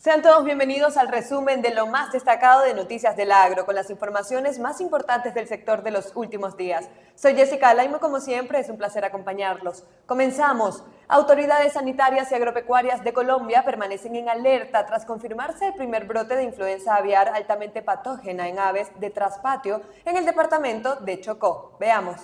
Sean todos bienvenidos al resumen de lo más destacado de Noticias del Agro, con las informaciones más importantes del sector de los últimos días. Soy Jessica Alaimo, como siempre, es un placer acompañarlos. Comenzamos. Autoridades sanitarias y agropecuarias de Colombia permanecen en alerta tras confirmarse el primer brote de influenza aviar altamente patógena en aves de traspatio en el departamento de Chocó. Veamos.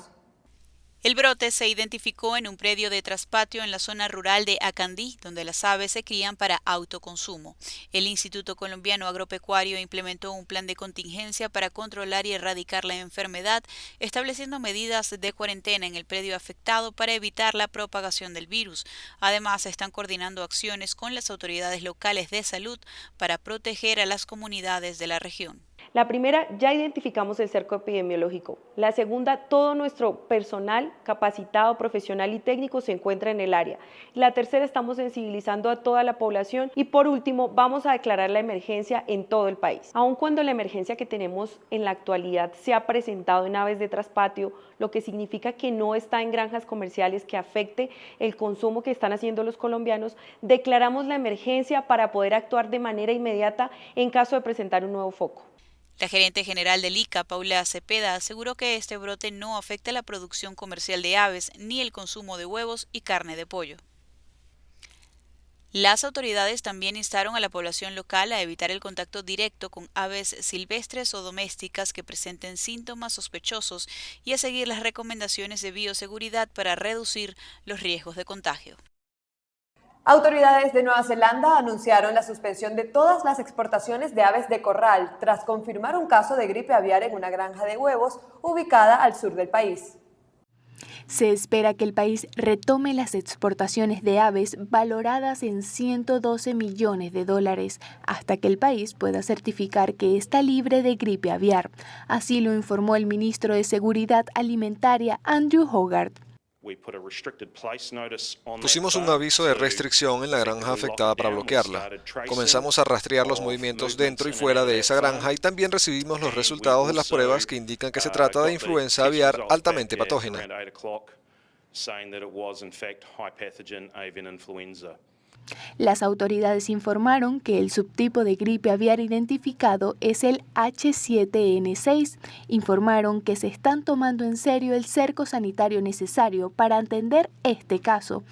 El brote se identificó en un predio de traspatio en la zona rural de Acandí, donde las aves se crían para autoconsumo. El Instituto Colombiano Agropecuario implementó un plan de contingencia para controlar y erradicar la enfermedad, estableciendo medidas de cuarentena en el predio afectado para evitar la propagación del virus. Además, están coordinando acciones con las autoridades locales de salud para proteger a las comunidades de la región. La primera, ya identificamos el cerco epidemiológico. La segunda, todo nuestro personal capacitado, profesional y técnico se encuentra en el área. La tercera, estamos sensibilizando a toda la población. Y por último, vamos a declarar la emergencia en todo el país. Aun cuando la emergencia que tenemos en la actualidad se ha presentado en aves de traspatio, lo que significa que no está en granjas comerciales que afecte el consumo que están haciendo los colombianos, declaramos la emergencia para poder actuar de manera inmediata en caso de presentar un nuevo foco. La gerente general del ICA, Paula Cepeda, aseguró que este brote no afecta la producción comercial de aves ni el consumo de huevos y carne de pollo. Las autoridades también instaron a la población local a evitar el contacto directo con aves silvestres o domésticas que presenten síntomas sospechosos y a seguir las recomendaciones de bioseguridad para reducir los riesgos de contagio. Autoridades de Nueva Zelanda anunciaron la suspensión de todas las exportaciones de aves de corral tras confirmar un caso de gripe aviar en una granja de huevos ubicada al sur del país. Se espera que el país retome las exportaciones de aves valoradas en 112 millones de dólares hasta que el país pueda certificar que está libre de gripe aviar. Así lo informó el ministro de Seguridad Alimentaria, Andrew Hogarth. Pusimos un aviso de restricción en la granja afectada para bloquearla. Comenzamos a rastrear los movimientos dentro y fuera de esa granja y también recibimos los resultados de las pruebas que indican que se trata de influenza aviar altamente patógena. Las autoridades informaron que el subtipo de gripe aviar identificado es el H7N6. Informaron que se están tomando en serio el cerco sanitario necesario para atender este caso,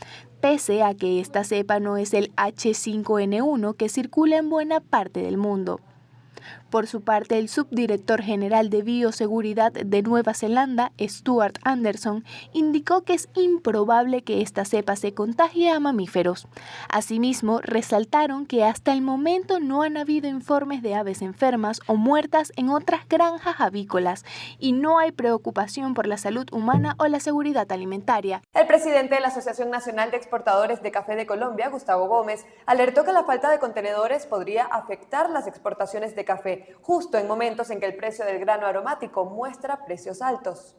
pese a que esta cepa no es el H5N1 que circula en buena parte del mundo. Por su parte, el subdirector general de Bioseguridad de Nueva Zelanda, Stuart Anderson, indicó que es improbable que esta cepa se contagie a mamíferos. Asimismo, resaltaron que hasta el momento no han habido informes de aves enfermas o muertas en otras granjas avícolas y no hay preocupación por la salud humana o la seguridad alimentaria. El presidente de la Asociación Nacional de Exportadores de Café de Colombia, Gustavo Gómez, alertó que la falta de contenedores podría afectar las exportaciones de café, justo en momentos en que el precio del grano aromático muestra precios altos.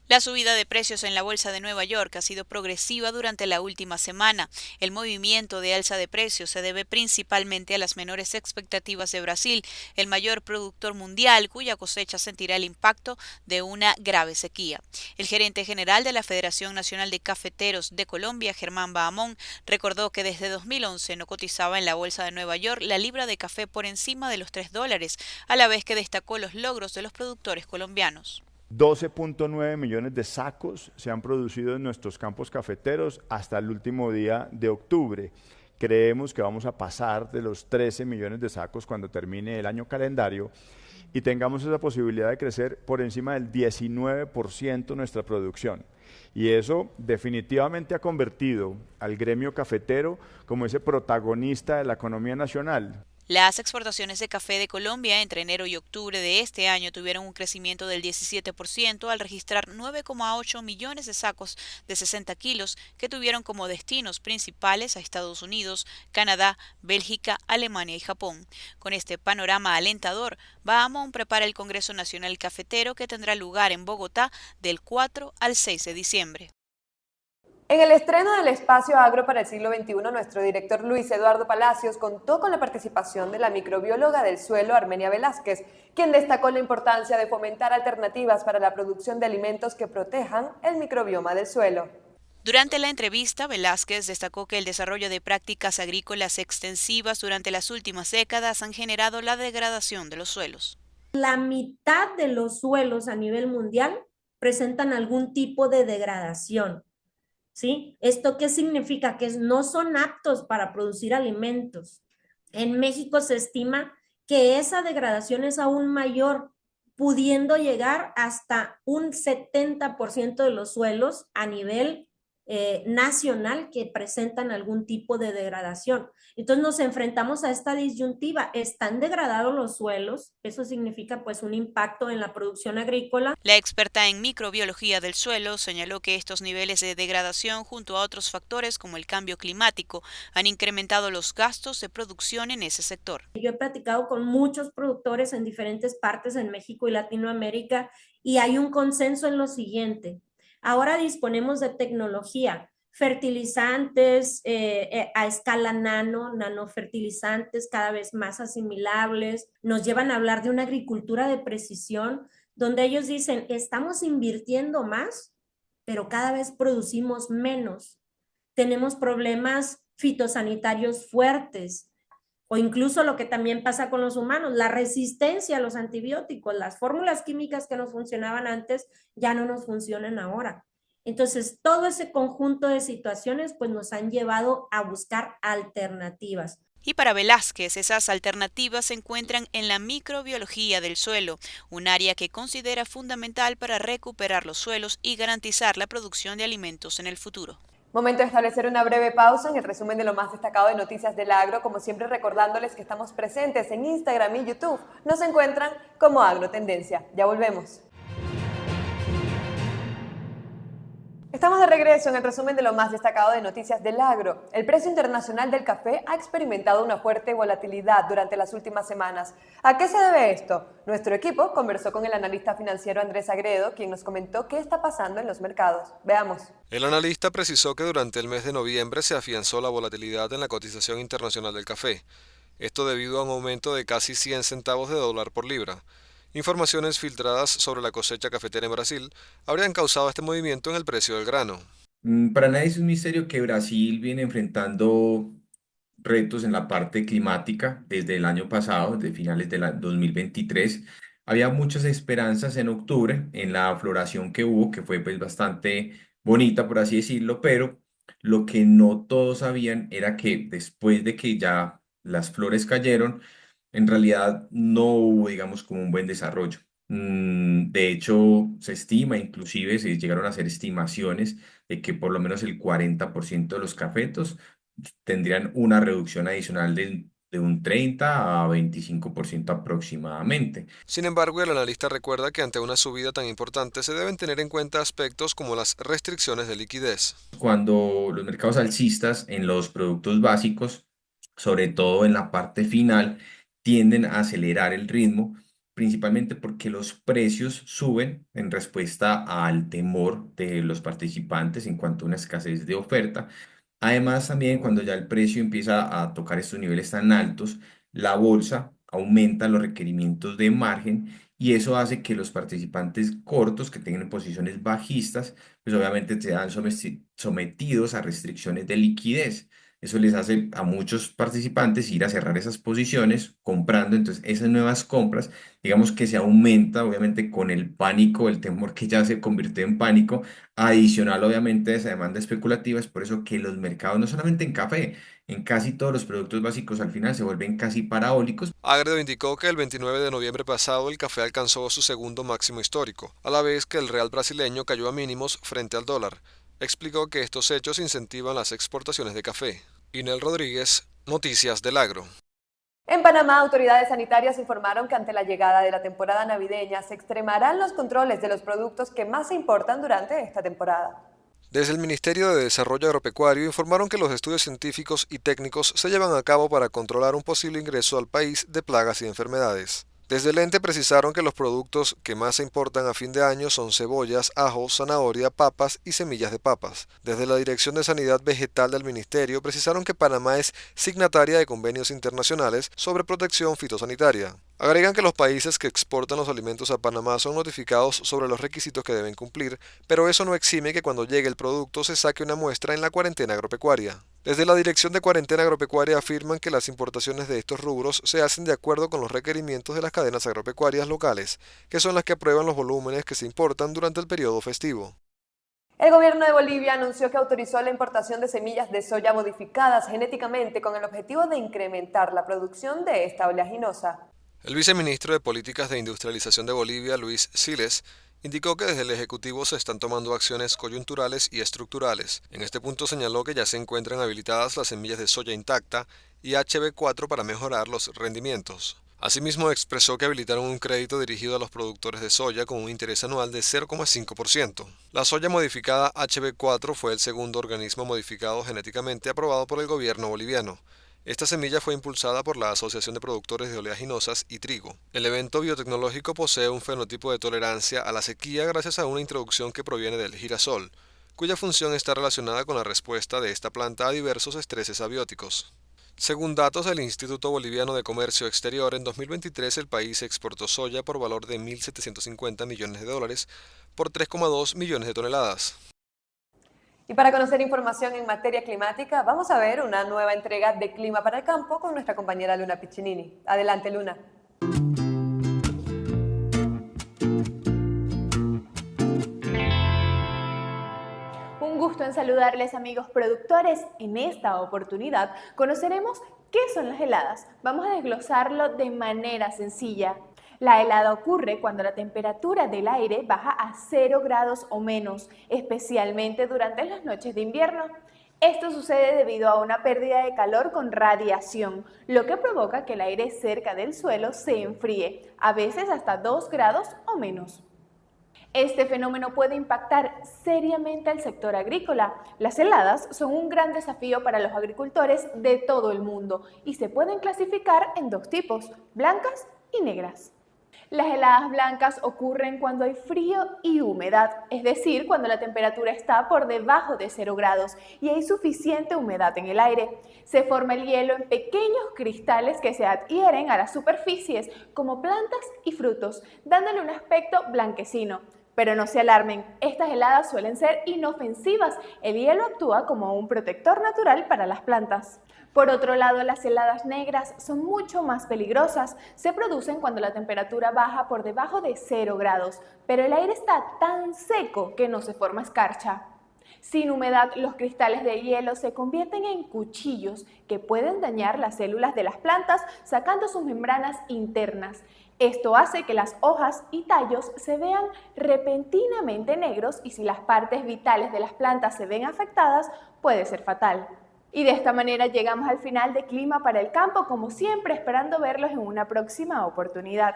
La subida de precios en la Bolsa de Nueva York ha sido progresiva durante la última semana. El movimiento de alza de precios se debe principalmente a las menores expectativas de Brasil, el mayor productor mundial, cuya cosecha sentirá el impacto de una grave sequía. El gerente general de la Federación Nacional de Cafeteros de Colombia, Germán Bahamón, recordó que desde 2011 no cotizaba en la Bolsa de Nueva York la libra de café por encima de los $3, a la vez que destacó los logros de los productores colombianos. 12.9 millones de sacos se han producido en nuestros campos cafeteros hasta el último día de octubre. Creemos que vamos a pasar de los 13 millones de sacos cuando termine el año calendario y tengamos esa posibilidad de crecer por encima del 19% nuestra producción. Y eso definitivamente ha convertido al gremio cafetero como ese protagonista de la economía nacional. Las exportaciones de café de Colombia entre enero y octubre de este año tuvieron un crecimiento del 17% al registrar 9,8 millones de sacos de 60 kilos que tuvieron como destinos principales a Estados Unidos, Canadá, Bélgica, Alemania y Japón. Con este panorama alentador, Bahamón prepara el Congreso Nacional Cafetero que tendrá lugar en Bogotá del 4 al 6 de diciembre. En el estreno del Espacio Agro para el siglo XXI, nuestro director Luis Eduardo Palacios contó con la participación de la microbióloga del suelo Armenia Velázquez, quien destacó la importancia de fomentar alternativas para la producción de alimentos que protejan el microbioma del suelo. Durante la entrevista, Velázquez destacó que el desarrollo de prácticas agrícolas extensivas durante las últimas décadas han generado la degradación de los suelos. La mitad de los suelos a nivel mundial presentan algún tipo de degradación, ¿sí? ¿Esto qué significa? Que no son aptos para producir alimentos. En México se estima que esa degradación es aún mayor, pudiendo llegar hasta un 70% de los suelos a nivel nacional que presentan algún tipo de degradación. Entonces nos enfrentamos a esta disyuntiva. Están degradados los suelos, eso significa pues un impacto en la producción agrícola. La experta en microbiología del suelo señaló que estos niveles de degradación junto a otros factores como el cambio climático han incrementado los gastos de producción en ese sector. Yo he platicado con muchos productores en diferentes partes en México y Latinoamérica y hay un consenso en lo siguiente. Ahora disponemos de tecnología, fertilizantes a escala nanofertilizantes cada vez más asimilables, nos llevan a hablar de una agricultura de precisión, donde ellos dicen, estamos invirtiendo más, pero cada vez producimos menos. Tenemos problemas fitosanitarios fuertes, o incluso lo que también pasa con los humanos, la resistencia a los antibióticos, las fórmulas químicas que nos funcionaban antes ya no nos funcionan ahora. Entonces, todo ese conjunto de situaciones pues nos han llevado a buscar alternativas. Y para Velázquez, esas alternativas se encuentran en la microbiología del suelo, un área que considera fundamental para recuperar los suelos y garantizar la producción de alimentos en el futuro. Momento de establecer una breve pausa en el resumen de lo más destacado de Noticias del Agro, como siempre recordándoles que estamos presentes en Instagram y YouTube. Nos encuentran como Agrotendencia. Ya volvemos. Estamos de regreso en el resumen de lo más destacado de Noticias del Agro. El precio internacional del café ha experimentado una fuerte volatilidad durante las últimas semanas. ¿A qué se debe esto? Nuestro equipo conversó con el analista financiero Andrés Agredo, quien nos comentó qué está pasando en los mercados. Veamos. El analista precisó que durante el mes de noviembre se afianzó la volatilidad en la cotización internacional del café. Esto debido a un aumento de casi 100 centavos de dólar por libra. Informaciones filtradas sobre la cosecha cafetera en Brasil habrían causado este movimiento en el precio del grano. Para nadie es un misterio que Brasil viene enfrentando retos en la parte climática desde el año pasado, desde finales de 2023. Había muchas esperanzas en octubre en la floración que hubo, que fue pues bastante bonita, por así decirlo, pero lo que no todos sabían era que después de que ya las flores cayeron, en realidad no hubo, digamos, como un buen desarrollo. De hecho, se estima, inclusive se llegaron a hacer estimaciones de que por lo menos el 40% de los cafetos tendrían una reducción adicional de un 30 a 25% aproximadamente. Sin embargo, el analista recuerda que ante una subida tan importante se deben tener en cuenta aspectos como las restricciones de liquidez. Cuando los mercados alcistas en los productos básicos, sobre todo en la parte final, tienden a acelerar el ritmo, principalmente porque los precios suben en respuesta al temor de los participantes en cuanto a una escasez de oferta. Además, también cuando ya el precio empieza a tocar estos niveles tan altos, la bolsa aumenta los requerimientos de margen y eso hace que los participantes cortos que tengan posiciones bajistas, pues obviamente se dan sometidos a restricciones de liquidez. Eso les hace a muchos participantes ir a cerrar esas posiciones comprando. Entonces, esas nuevas compras, digamos que se aumenta, obviamente, con el pánico, el temor que ya se convirtió en pánico, adicional, obviamente, a esa demanda especulativa. Es por eso que los mercados, no solamente en café, en casi todos los productos básicos, al final se vuelven casi parabólicos. Agredo indicó que el 29 de noviembre pasado el café alcanzó su segundo máximo histórico, a la vez que el real brasileño cayó a mínimos frente al dólar. Explicó que estos hechos incentivan las exportaciones de café. Inel Rodríguez, Noticias del Agro. En Panamá, autoridades sanitarias informaron que ante la llegada de la temporada navideña se extremarán los controles de los productos que más se importan durante esta temporada. Desde el Ministerio de Desarrollo Agropecuario informaron que los estudios científicos y técnicos se llevan a cabo para controlar un posible ingreso al país de plagas y enfermedades. Desde el ente precisaron que los productos que más se importan a fin de año son cebollas, ajo, zanahoria, papas y semillas de papas. Desde la Dirección de Sanidad Vegetal del Ministerio precisaron que Panamá es signataria de convenios internacionales sobre protección fitosanitaria. Agregan que los países que exportan los alimentos a Panamá son notificados sobre los requisitos que deben cumplir, pero eso no exime que cuando llegue el producto se saque una muestra en la cuarentena agropecuaria. Desde la Dirección de Cuarentena Agropecuaria afirman que las importaciones de estos rubros se hacen de acuerdo con los requerimientos de las cadenas agropecuarias locales, que son las que aprueban los volúmenes que se importan durante el periodo festivo. El gobierno de Bolivia anunció que autorizó la importación de semillas de soya modificadas genéticamente con el objetivo de incrementar la producción de esta oleaginosa. El viceministro de Políticas de Industrialización de Bolivia, Luis Siles, indicó que desde el Ejecutivo se están tomando acciones coyunturales y estructurales. En este punto señaló que ya se encuentran habilitadas las semillas de soya intacta y HB4 para mejorar los rendimientos. Asimismo, expresó que habilitaron un crédito dirigido a los productores de soya con un interés anual de 0,5%. La soya modificada HB4 fue el segundo organismo modificado genéticamente aprobado por el gobierno boliviano. Esta semilla fue impulsada por la Asociación de Productores de Oleaginosas y Trigo. El evento biotecnológico posee un fenotipo de tolerancia a la sequía gracias a una introducción que proviene del girasol, cuya función está relacionada con la respuesta de esta planta a diversos estreses abióticos. Según datos del Instituto Boliviano de Comercio Exterior, en 2023 el país exportó soya por valor de $1.750 millones por 3,2 millones de toneladas. Y para conocer información en materia climática, vamos a ver una nueva entrega de Clima para el Campo con nuestra compañera Luna Piccinini. Adelante, Luna. Un gusto en saludarles, amigos productores. En esta oportunidad conoceremos qué son las heladas. Vamos a desglosarlo de manera sencilla. La helada ocurre cuando la temperatura del aire baja a 0 grados o menos, especialmente durante las noches de invierno. Esto sucede debido a una pérdida de calor con radiación, lo que provoca que el aire cerca del suelo se enfríe, a veces hasta 2 grados o menos. Este fenómeno puede impactar seriamente al sector agrícola. Las heladas son un gran desafío para los agricultores de todo el mundo y se pueden clasificar en dos tipos, blancas y negras. Las heladas blancas ocurren cuando hay frío y humedad, es decir, cuando la temperatura está por debajo de 0 grados y hay suficiente humedad en el aire. Se forma el hielo en pequeños cristales que se adhieren a las superficies, como plantas y frutos, dándole un aspecto blanquecino. Pero no se alarmen, estas heladas suelen ser inofensivas. El hielo actúa como un protector natural para las plantas. Por otro lado, las heladas negras son mucho más peligrosas. Se producen cuando la temperatura baja por debajo de 0 grados, pero el aire está tan seco que no se forma escarcha. Sin humedad, los cristales de hielo se convierten en cuchillos que pueden dañar las células de las plantas, sacando sus membranas internas. Esto hace que las hojas y tallos se vean repentinamente negros y si las partes vitales de las plantas se ven afectadas, puede ser fatal. Y de esta manera llegamos al final de Clima para el Campo, como siempre, esperando verlos en una próxima oportunidad.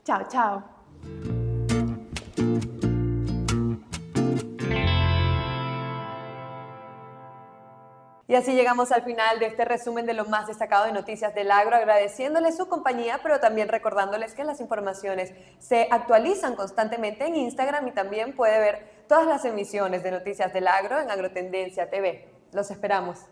Chao, chao. Y así llegamos al final de este resumen de lo más destacado de Noticias del Agro, agradeciéndoles su compañía, pero también recordándoles que las informaciones se actualizan constantemente en Instagram y también puede ver todas las emisiones de Noticias del Agro en Agrotendencia TV. Los esperamos.